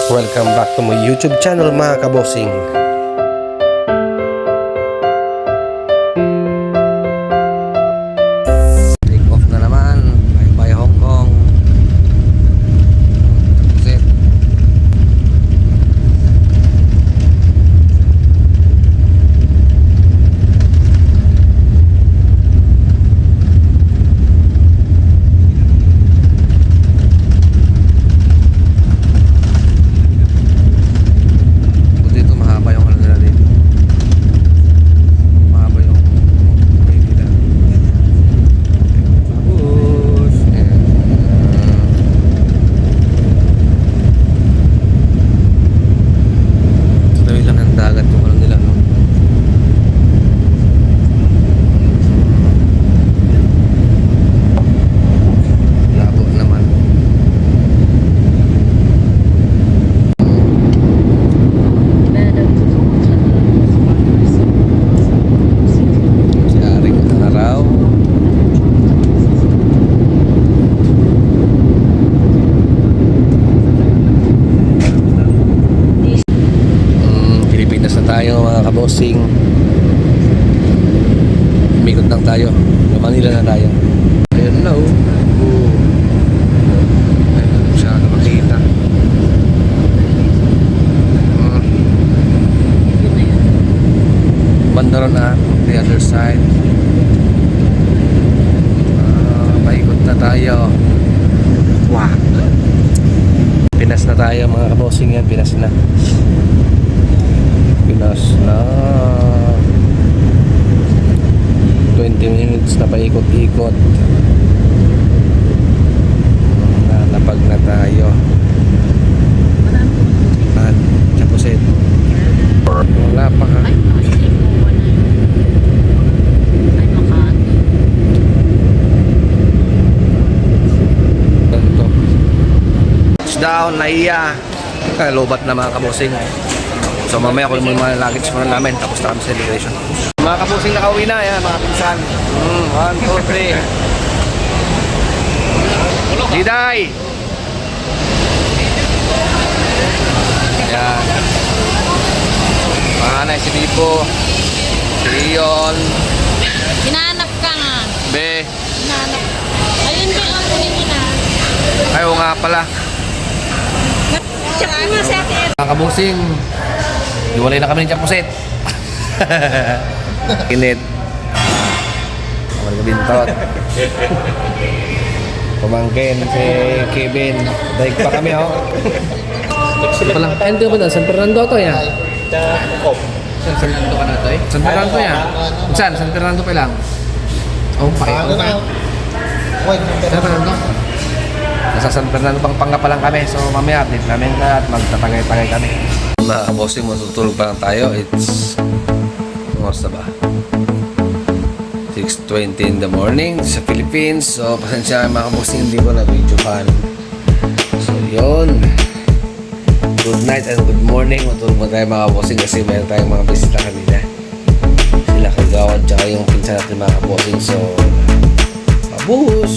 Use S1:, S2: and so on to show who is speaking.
S1: Welcome back to my YouTube channel mga kabosing. Take off na naman. Bye bye Hong Kong. That's it. Tayo mga kabosing, umikot lang tayo, Manila na tayo. Ayun na ayun siya na makita. Banda ron na the other side. Paikot na tayo. Wow, Pinas na tayo mga kabosing, yan Pinas na. Pinas na 20 minutes na paikot-ikot. Nalapag na tayo. Chapuset. Wala pa ka. Touchdown na iya. Lobat na mga kabosing. So mamaya kung yung mga luggage muna namin, tapos na kami sa celebration. Mga kabusing nakauwi na, yan mga pinsan. 1, 2, 3. Jiday! Yan. Panganay si Dipo. Si Ion.
S2: Hinahanap ka nga.
S1: Be.
S2: Hinahanap. Ayun din ang kunin niya na.
S1: Ayaw nga pala.
S2: Check mo sa akin.
S1: Mga kabusing, iwalay na kami ng Chapuset. Init. Kamal ka bintot. Pamangkin si Kevin. Daig pa kami Palang, ayun ba na? San Fernando to ya? San Fernando ka na to eh? San Fernando ya? Saan? San Fernando pa lang? Oh, pa. San Fernando? Nasa San Fernando Pampanga pa lang kami. So mamaya update namin at magtatagay-tagay kami. Mga kabosing, matutulog pa lang tayo. It's oras na ba? 6:20 in the morning sa Philippines. So pasensya mga kabosing, hindi ko na video pan. So yun, good night and good morning. Matulog mo tayo mga kabosing kasi mayroon tayong mga bisita kanina. Sila Kagawad tsaka yung pinsan natin mga kabosing. So mabus!